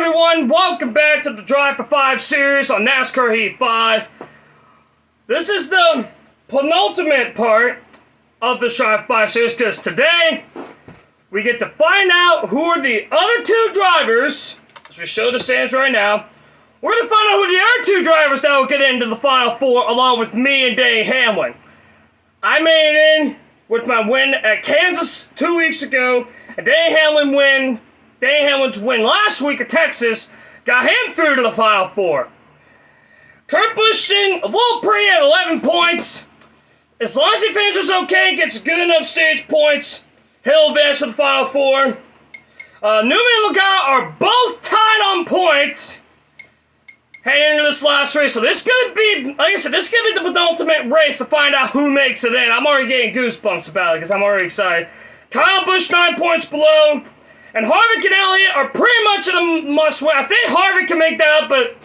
everyone, welcome back to the Drive for 5 series on NASCAR Heat 5. This is the penultimate part of the Drive for 5 series because today we get to find out who are the other two drivers. As we show the stands right now, we're going to find out who the other two drivers that will get into the Final Four along with me and Denny Hamlin. I made it in with my win at Kansas 2 weeks ago, and Denny Hamlin's win last week at Texas got him through to the Final Four. Kurt Busch in a little pre at 11 points. As long as he finishes okay, gets good enough stage points, he'll advance to the Final Four. Newman and Logano are both tied on points heading into this last race. So this is going to be, like I said, this is going to be the penultimate race to find out who makes it in. I'm already getting goosebumps about it because I'm already excited. Kyle Busch 9 points below. And Harvick and Elliott are pretty much in a must-win. I think Harvick can make that up, but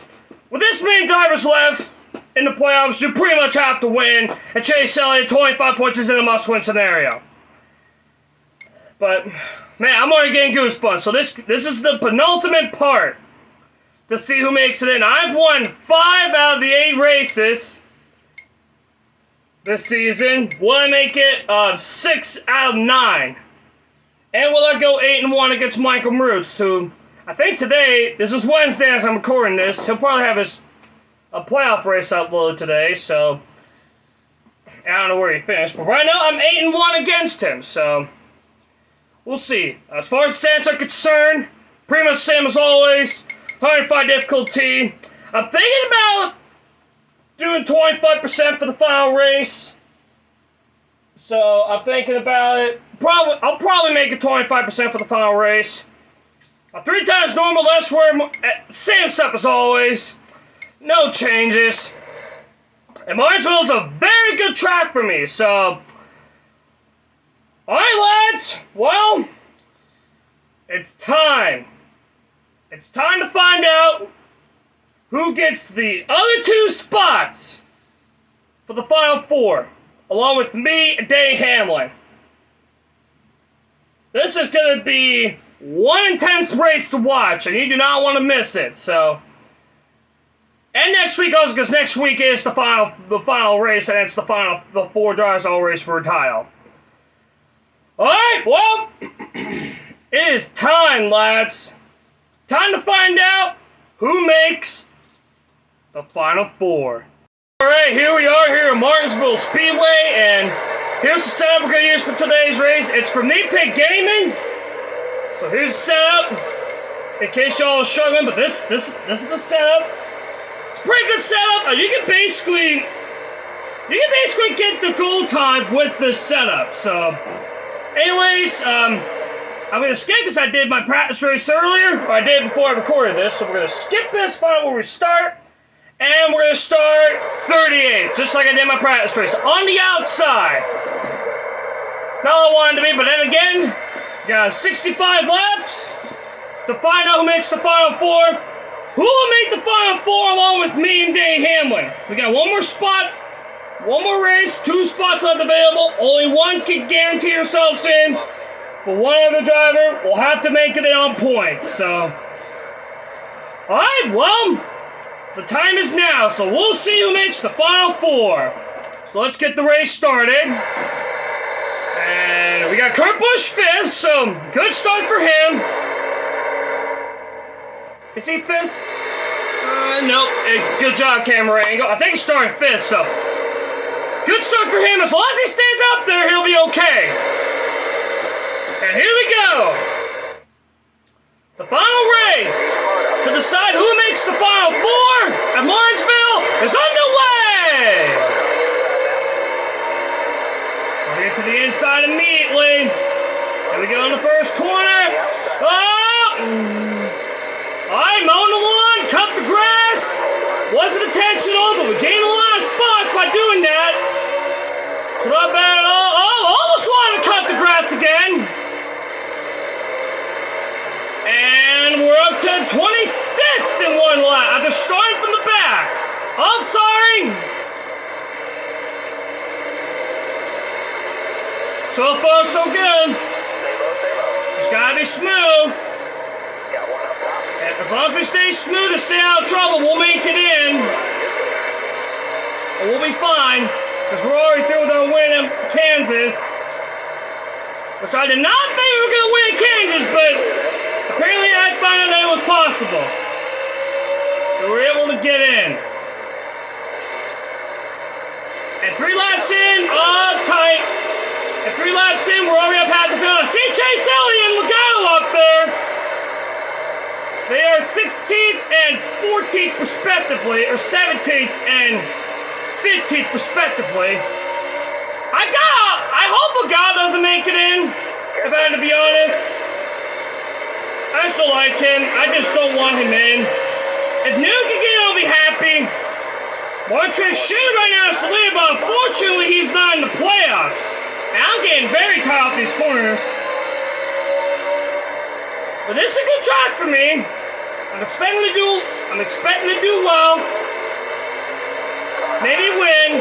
with this many drivers left in the playoffs, you pretty much have to win. And Chase Elliott, 25 points, is in a must-win scenario. But, man, I'm already getting goosebumps. So this is the penultimate part to see who makes it in. I've won 5 out of the 8 races this season. Will I make it 6 out of 9? And will I go 8-1 against Michael Martz, who I think today, this is Wednesday as I'm recording this, he'll probably have a playoff race uploaded today, so I don't know where he finished. But right now, I'm 8-1 against him, so we'll see. As far as stats are concerned, pretty much the same as always. 105 difficulty. I'm thinking about doing 25% for the final race. So I'm thinking about it. I'll probably make it 25% for the final race. 3 times normal, less wear, same stuff as always. No changes. And Martinsville is a very good track for me, so. Alright, lads. Well, it's time. It's time to find out who gets the other 2 spots for the Final Four, along with me and Denny Hamlin. This is going to be one intense race to watch, and you do not want to miss it. So, and next week also, because next week is the final race, and it's the 4 drivers all race for a title. All right, well, it is time, lads. Time to find out who makes the Final Four. All right, here we are here at Martinsville Speedway, and here's the setup we're going to use for today's race. It's from Neat Pig Gaming. So here's the setup. In case y'all are struggling, but this is the setup. It's a pretty good setup. You can basically get the goal time with this setup. So, anyways, I'm going to skip because I did my practice race earlier, or I did before I recorded this. So we're going to skip this, find out where we start. And we're going to start 38th, just like I did my practice race, on the outside. Not all I wanted to be, but then again, got 65 laps to find out who makes the Final Four. Who will make the Final Four along with me and Denny Hamlin? We got one more spot, one more race, 2 spots left available. Only one can guarantee yourselves in, but one other driver will have to make it in on points. So, all right, well, the time is now, so we'll see who makes the Final Four. So let's get the race started. And we got Kurt Busch 5th, so good start for him. Is he 5th? Nope. Good job, camera angle. I think he's starting 5th, so good start for him. As long as he stays up there, he'll be okay. And here we go. The final race to decide who makes the Final Four at Martinsville is underway! We'll get to the inside immediately. Here we go in the first corner. Oh! Alright, mowing the lawn, cut the grass. Wasn't intentional, but we gained a lot of spots by doing that. So not bad at all. Oh, almost wanted to cut the grass again. And we're up to 26th in one lap after starting from the back. Oh, I'm sorry. So far, so good. Just gotta be smooth. And as long as we stay smooth and stay out of trouble, we'll make it in. And we'll be fine, because we're already through with our win in Kansas. Which I did not think we were going to win in Kansas, but apparently I found out that it was possible. We were able to get in. And 3 laps in, tight. And 3 laps in, we're already up half the field. I see Chase Elliott and Logano up there. They are 16th and 14th respectively, or 17th and 15th respectively. I hope Logano doesn't make it in, if I had to be honest. I still like him, I just don't want him in. If Newton can get in, I'll be happy. Martinsville should right now is the lead, but unfortunately he's not in the playoffs. And I'm getting very tired off these corners. But this is a good track for me. I'm expecting to do well. Maybe win.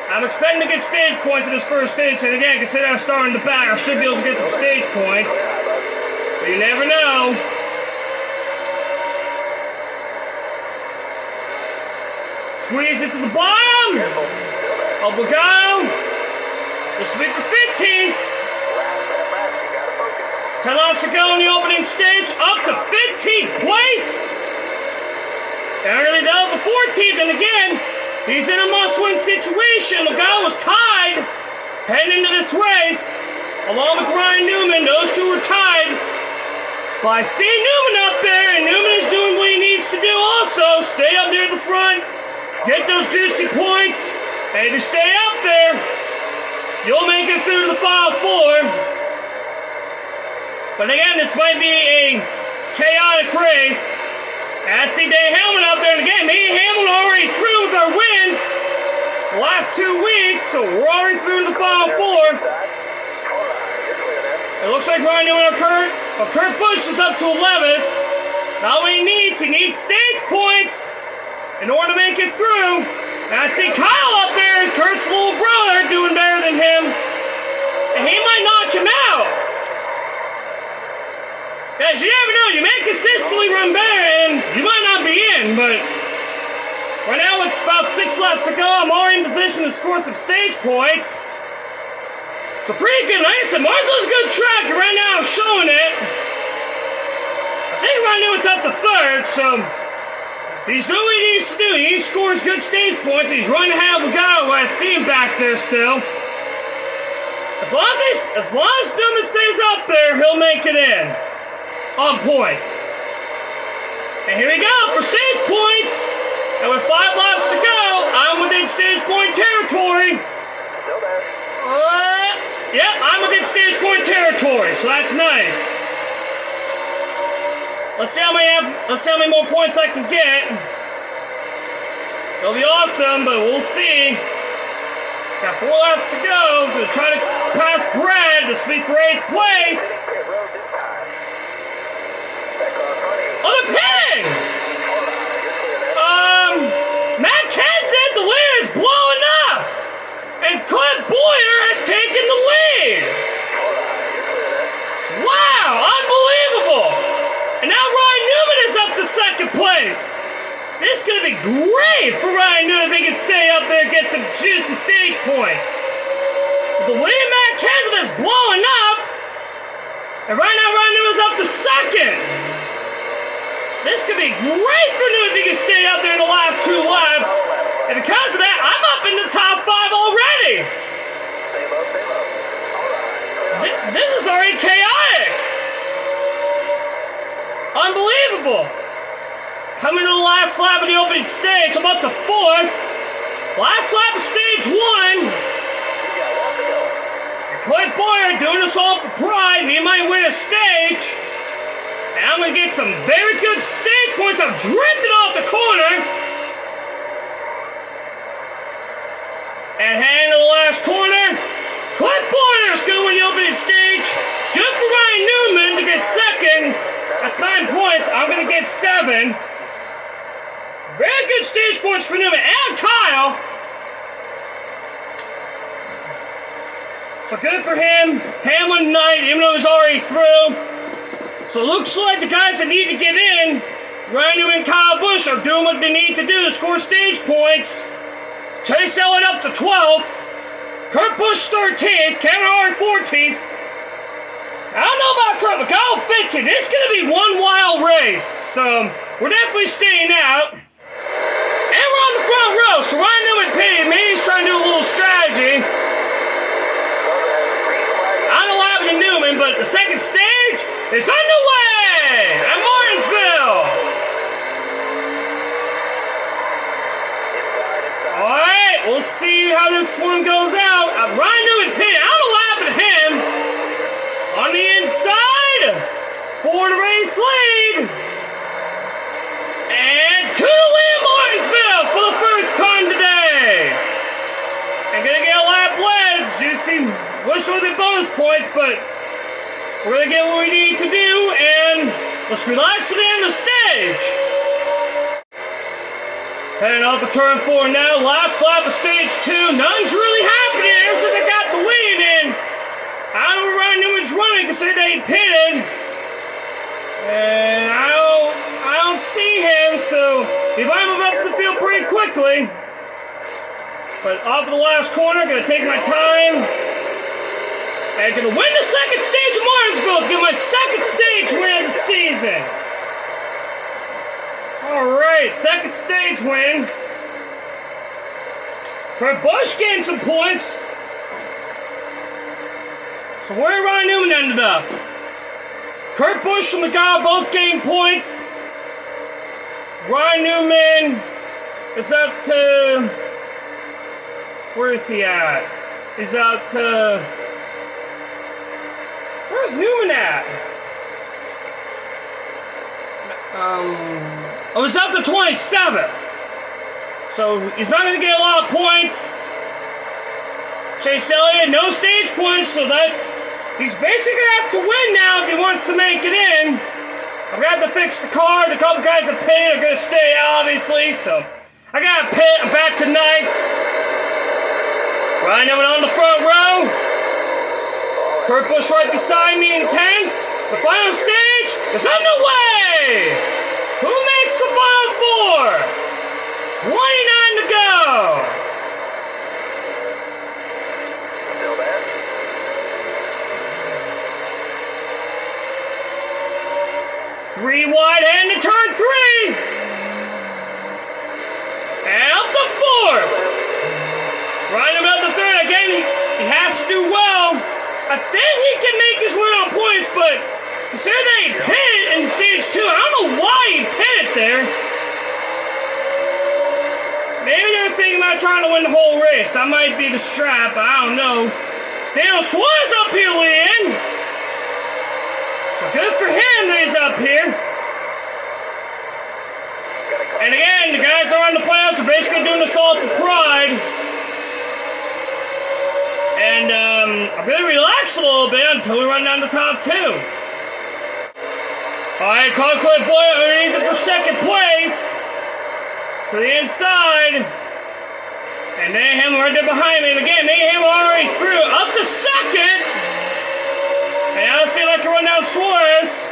I'm expecting to get stage points in this first stage, and again, considering I'm starting the back, I should be able to get some stage points. But you never know. Squeeze it to the bottom. Up we go. This will be for 15th. 10 laps to go in the opening stage, up to 15th place. Early though, for 14th, and again, he's in a must-win situation. Logano was tied heading into this race, along with Ryan Newman. Those two were tied. But I see Newman up there, and Newman is doing what he needs to do also. Stay up near the front, get those juicy points, and if you stay up there, you'll make it through to the Final Four. But again, this might be a chaotic race. And I see Dave Hamlin out there, and again, me and Hamlin are already through with our wins the last 2 weeks, so we're already through to the Final Four. It looks like Ryan Newman or Kurt Busch is up to 11th. Now what he needs stage points in order to make it through. And I see Kyle up there, Kurt's little brother, doing better than him. And he might knock him out. Guys, you never know. You may consistently run better, and you might not be in, but right now with about 6 laps to go, I'm already in position to score some stage points. So pretty good. Like I said, Martinsville's a good track, and right now I'm showing it. I think Ryan Newman's up to 3rd, so he's doing what he needs to do. He scores good stage points. He's running ahead of Logano. I see him back there still. As long as Newman stays up there, he'll make it in. On points. And here we go for stage points. And with 5 laps to go, I'm within stage point territory. Yep, I'm within stage point territory, so that's nice. Let's see how many more points I can get. It'll be awesome, but we'll see. Got 4 laps to go to try to pass Brad to speed for 8th place. Oh, they're pitting! Matt Kenseth, the leader, is blowing up! And Clint Boyer has taken the lead! Wow, unbelievable! And now Ryan Newman is up to 2nd place! This is going to be great for Ryan Newman if he can stay up there and get some juicy stage points. But the leader, Matt Kenseth, is blowing up! And right now Ryan Newman's up to 2nd! This could be great for Newman if he can stay up there in the last 2 laps. And because of that, I'm up in the top 5 already. This is already chaotic. Unbelievable. Coming to the last lap of the opening stage, I'm up to 4th. Last lap of stage 1. And Clint Boyer doing this all for pride. He might win a stage. And I'm going to get some very good stage points. I'm drifting off the corner. And heading to the last corner. Clint Boyer is going to win the opening stage. Good for Ryan Newman to get 2nd. That's 9 points. I'm going to get 7. Very good stage points for Newman and Kyle. So good for him. Hamlin tonight, even though he's already through. So it looks like the guys that need to get in, Ryan Newman and Kyle Busch, are doing what they need to do to score stage points. Chase Elliott up to 12th. Kurt Busch 13th. Kevin Harvick 14th. I don't know about Kurt, but Kyle 15th. This is going to be one wild race. So we're definitely staying out. And we're on the front row. So Ryan Newman pitted. Maybe he's trying to do a little strategy. I don't know what happened to Newman, but the second stage is underway at Martinsville. Alright, we'll see how this one goes out. Ryan Newman pitted. I don't know what happened to him. On the inside, for the race lead. And to the lead Martinsville for the first time today. And gonna get a lap led. Juicy. Wish it would be bonus points, but we're gonna get what we need to do, and let's relax to the end of the stage. Heading up to turn 4 now, last lap of stage 2. Nothing's really happening ever since I got the lead in. I don't know where Ryan Newman's running considering that he pitted. And I don't see him, so he might move up the field pretty quickly. But off the last corner, gonna take my time. And gonna win the second stage of Martinsville to get my second stage win of the season. Alright, second stage win. Kurt Busch getting some points. So where Ryan Newman ended up? Kurt Busch and McGowan both gained points. Ryan Newman is up to... Where is he at? He's up to... Where's Newman at? He's up to 27th. So he's not going to get a lot of points. Chase Elliott, no stage points, so that he's basically going to have to win now if he wants to make it in. I'm going to have to fix the car. The couple guys that paid are going to stay, obviously, so I got to pit. I'm back to 9th. Ryan Newman on the front row. Kurt Busch right beside me in 10th. The final stage is underway. Who makes the final 4? 29 to go. Still there? 3 wide and to turn 3. And up to 4th. Ryan Newman up to 3rd. Again, he has to do well. I think he can make his win on points, but consider that he pitted in stage 2. I don't know why he pitted there. Maybe they're thinking about trying to win the whole race. That might be the strap, but I don't know. Daniel Suarez up here leading. So good for him that he's up here. And again, the guys that are in the playoffs are basically doing this all for pride. And I'm going to relax a little bit until we run down the top 2. Alright, Concord Boy underneath it for second place. To the inside. And Mayhem right there behind me. And again, Mayhem already through. Up to second. And I'll see if I can run down Suarez.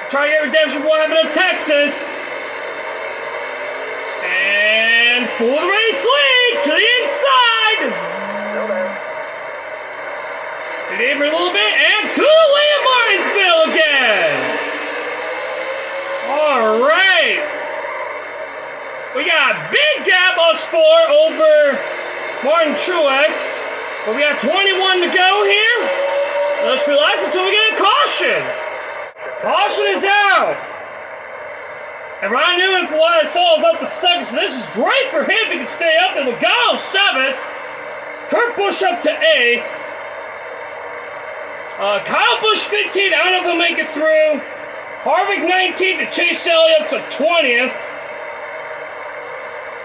Try to get redemption for what happened in Texas. And for the race lead to the inside. They gave me a little bit, and to the lead of Martinsville again. All right. We got a big gap, us 4, over Martin Truex. But we got 21 to go here. Let's relax until we get a caution. Caution is out. And Ryan Newman, for what I saw, is up to 2nd. So this is great for him if he can stay up. And Logano 7th. Kurt Busch up to 8th. Kyle Busch 15th. I don't know if he'll make it through. Harvick 19th. And Chase Elliott up to 20th.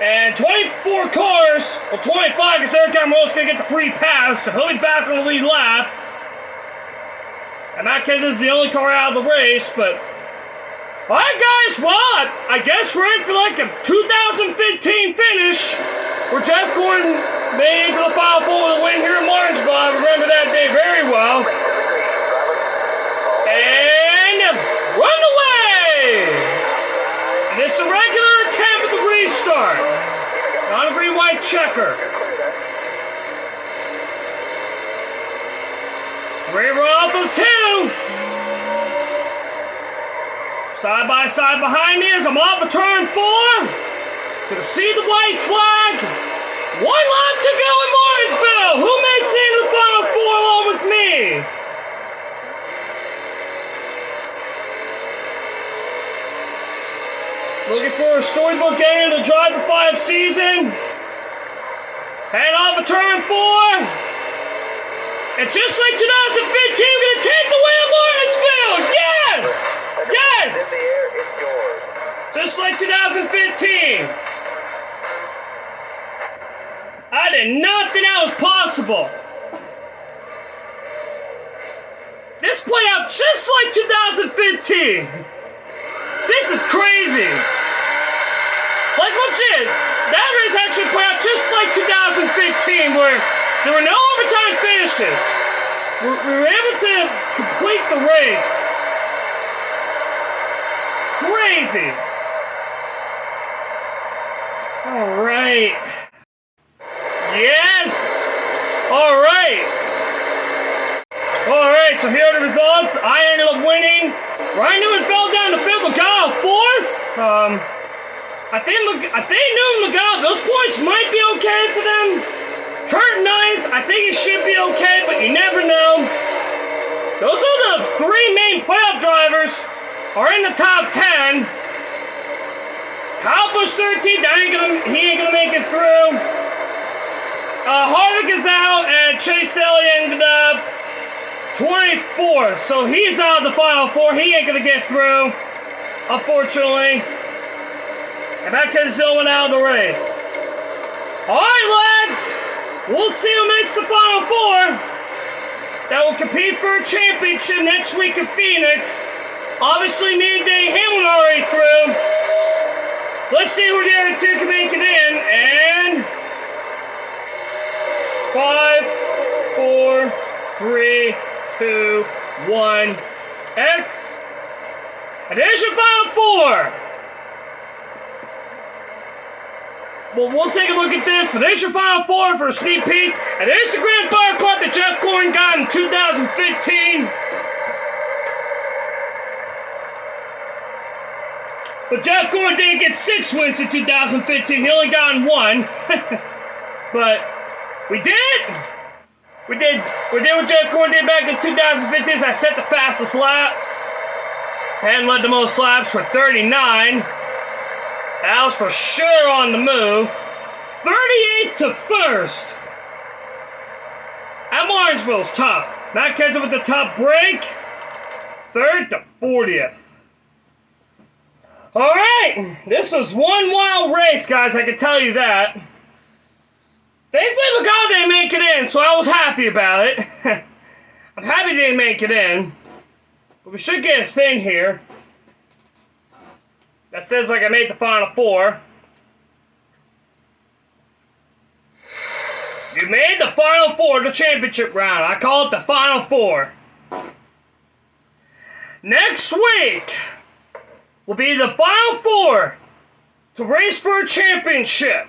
And 24 cars, well 25, because Eric Almirola's going to get the free pass, so he'll be back on the lead lap. And Matt Kenseth is the only car out of the race, but... Alright guys, well, I guess we're in for like a 2015 finish, where Jeff Gordon made it into the Final Four with a win here in Martinsville. I remember that day very well. And checker. Rear off of 2. Side by side behind me as I'm off of turn 4. Gonna see the white flag. 1 lap to go in Martinsville. Who makes it into the final 4 along with me? Looking for a storybook ending to Drive for 5 season. Head off of turn 4. And just like 2015, we're going to take the win at Martinsville! Yes! Yes! Just like 2015. I did not think that was possible. This played out just like 2015. This is crazy. Like legit, that race actually played out just like 2015 where there were no overtime finishes. We were able to complete the race. Crazy. All right. Yes. All right. All right. So here are the results. I ended up winning. Ryan Newman fell down to 5th. Logano 4th. I think Newman Logano, those points might be okay for them. Kurt 9th, I think it should be okay, but you never know. Those are the 3 main playoff drivers are in the top 10. Kyle Busch 13th, he ain't gonna make it through. Harvick is out, and Chase Elliott ended up 24th, so he's out of the final 4. He ain't gonna get through, unfortunately. And that kid's went out of the race. Alright, lads! We'll see who makes the final 4. That will compete for a championship next week in Phoenix. Obviously, me and Dave Hamlin are already through. Let's see who the other 2 can make it in. And 5, 4, 3, 2, 1, X. And there's your final 4. Well, we'll take a look at this, but there's your final 4 for a sneak peek. And there's the Grand Fire Club that Jeff Gordon got in 2015. But Jeff Gordon didn't get 6 wins in 2015. He only got 1. But we did. We did what Jeff Gordon did back in 2015. I set the fastest lap and led the most laps for 39. That was for sure on the move. 38th to 1st. At Martinsville's top. Matt Kenseth with the top break. 3rd to 40th. Alright. This was one wild race, guys. I can tell you that. Thankfully, Logano didn't make it in, so I was happy about it. I'm happy he didn't make it in. But we should get a thing here that says like I made the final 4. You made the final 4 of the championship round. I call it the final 4. Next week will be the final 4 to race for a championship.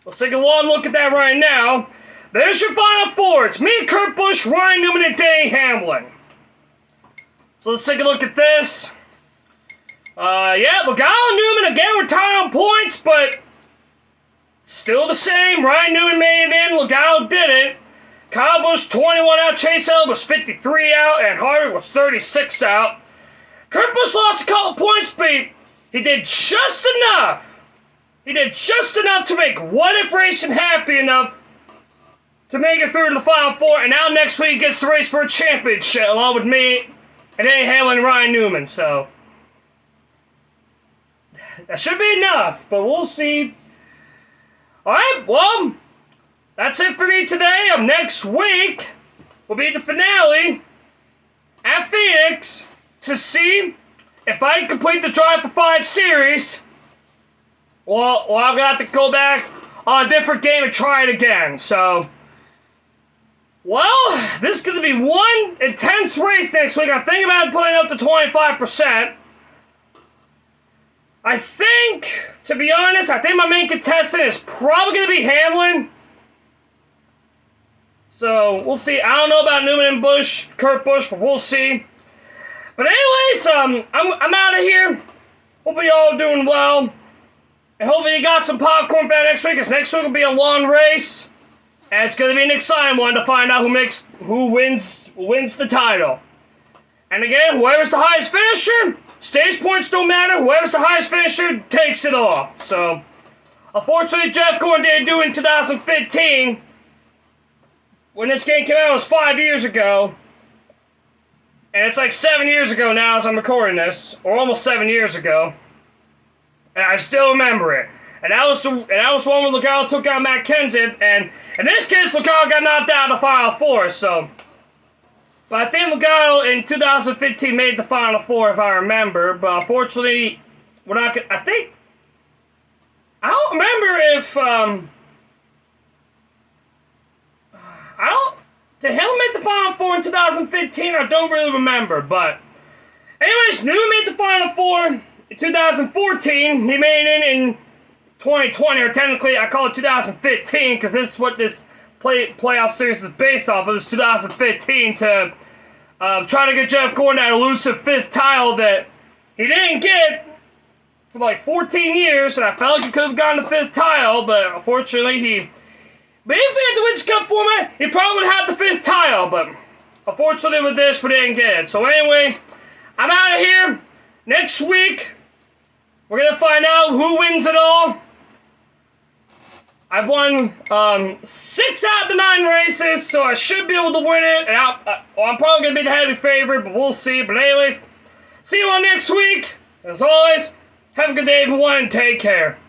Let's take a long look at that right now. There's your final 4. It's me, Kurt Busch, Ryan Newman, and Denny Hamlin. So let's take a look at this. Yeah, Logano and Newman again were tied on points, but still the same. Ryan Newman made it in, Logano didn't. Kyle Busch 21 out, Chase Elliott was 53 out, and Harvick was 36 out. Kurt Busch lost a couple points, but he did just enough. He did just enough to make What If Racing happy enough to make it through to the final 4, and now next week he gets to race for a championship along with me and Denny Hamlin and Ryan Newman, so that should be enough, but we'll see. Alright, well, that's it for me today. Next week will be the finale at Phoenix to see if I can complete the Drive for 5 series. Well, I'm going to have to go back on a different game and try it again. So, well, this is going to be one intense race next week. I'm thinking about putting up to 25%. I think, to be honest, I think my main contestant is probably going to be Hamlin. So, we'll see. I don't know about Newman and Busch, Kurt Busch, but we'll see. But anyways, I'm out of here. Hoping y'all are doing well. And hopefully you got some popcorn for that next week, because next week will be a long race. And it's going to be an exciting one to find out who wins the title. And again, whoever's the highest finisher, stage points don't matter. Whoever's the highest finisher takes it all. So, unfortunately, Jeff Gordon didn't do it in 2015. When this game came out, it was 5 years ago. And it's like 7 years ago now as I'm recording this. Or almost 7 years ago. And I still remember it. And that was one where Logano took out Matt Kenseth. And in this case, Logano got knocked out of the Final Four. So, but I think Logano in 2015 made the Final Four, if I remember. But unfortunately, we're not gonna, I don't remember if, did Hill make the Final Four in 2015? I don't really remember, but anyways, Newman made the Final Four in 2014. He made it in 2020, or technically I call it 2015, because this is what this playoff series is based off. It was 2015 to try to get Jeff Gordon that elusive fifth title that he didn't get for like 14 years, and I felt like he could have gotten the fifth title, but unfortunately But if he had the Wins Cup format, he probably would have had the fifth title, but unfortunately with this, we didn't get it. So anyway, I'm out of here. Next week, we're going to find out who wins it all. I've won 6 out of the 9 races, so I should be able to win it. And I'm probably going to be the heavy favorite, but we'll see. But anyways, see you all next week. As always, have a good day everyone, and take care.